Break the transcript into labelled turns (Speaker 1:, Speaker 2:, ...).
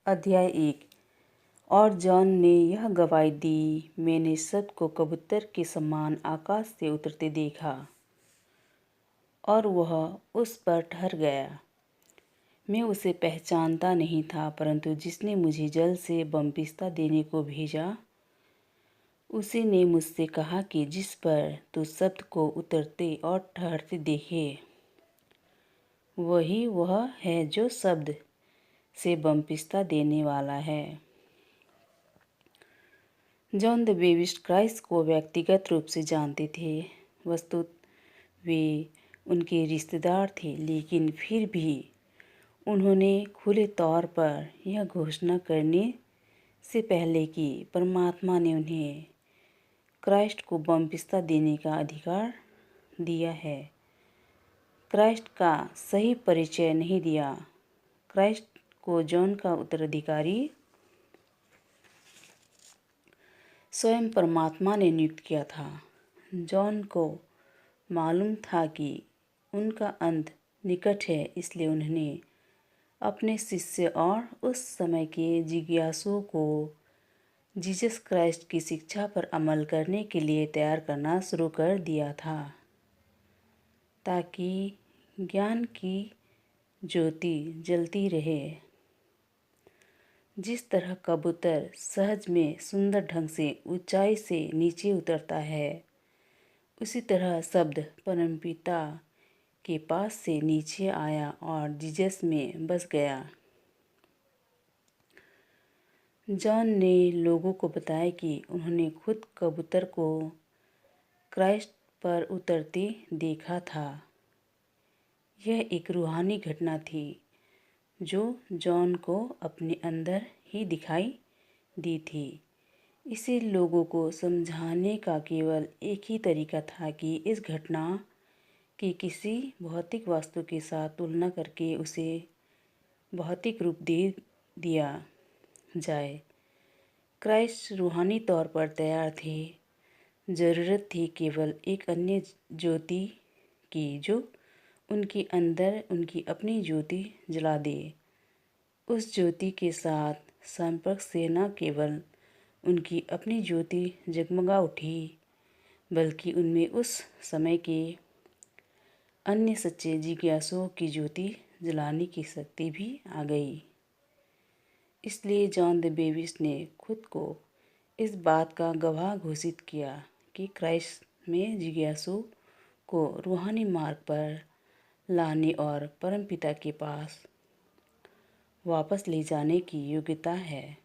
Speaker 1: अध्याय 1। और जॉन ने यह गवाही दी, मैंने सत को कबूतर के समान आकाश से उतरते देखा और वह उस पर ठहर गया। मैं उसे पहचानता नहीं था, परंतु जिसने मुझे जल से बपतिस्मा देने को भेजा उसी ने मुझसे कहा कि जिस पर तू शब्द को उतरते और ठहरते देखे वही वह है जो शब्द से बपतिस्मा देने वाला है। जॉन द बेप्टिस्ट क्राइस्ट को व्यक्तिगत रूप से जानते थे। वस्तुतः वे उनके रिश्तेदार थे, लेकिन फिर भी उन्होंने खुले तौर पर यह घोषणा करने से पहले कि परमात्मा ने उन्हें क्राइस्ट को बपतिस्मा देने का अधिकार दिया है, क्राइस्ट का सही परिचय नहीं दिया। क्राइस्ट को जॉन का उत्तराधिकारी स्वयं परमात्मा ने नियुक्त किया था। जॉन को मालूम था कि उनका अंत निकट है, इसलिए उन्होंने अपने शिष्य और उस समय के जिज्ञासुओं को जीसस क्राइस्ट की शिक्षा पर अमल करने के लिए तैयार करना शुरू कर दिया था, ताकि ज्ञान की ज्योति जलती रहे। जिस तरह कबूतर सहज में सुंदर ढंग से ऊंचाई से नीचे उतरता है, उसी तरह शब्द परमपिता के पास से नीचे आया और जीसस में बस गया। जॉन ने लोगों को बताया कि उन्होंने खुद कबूतर को क्राइस्ट पर उतरते देखा था। यह एक रूहानी घटना थी जो जॉन को अपने अंदर ही दिखाई दी थी। इसे लोगों को समझाने का केवल एक ही तरीका था कि इस घटना की किसी भौतिक वस्तु के साथ तुलना करके उसे भौतिक रूप दे दिया जाए। क्राइस्ट रूहानी तौर पर तैयार थे। ज़रूरत थी केवल एक अन्य ज्योति की जो उनके अंदर उनकी अपनी ज्योति जला दे। उस ज्योति के साथ संपर्क से न केवल उनकी अपनी ज्योति जगमगा उठी, बल्कि उनमें उस समय के अन्य सच्चे जिज्ञासुओं की ज्योति जलाने की शक्ति भी आ गई। इसलिए जॉन द बेप्टिस्ट ने खुद को इस बात का गवाह घोषित किया कि क्राइस्ट में जिज्ञासु को रूहानी मार्ग पर लाने और परमपिता के पास वापस ले जाने की योग्यता है।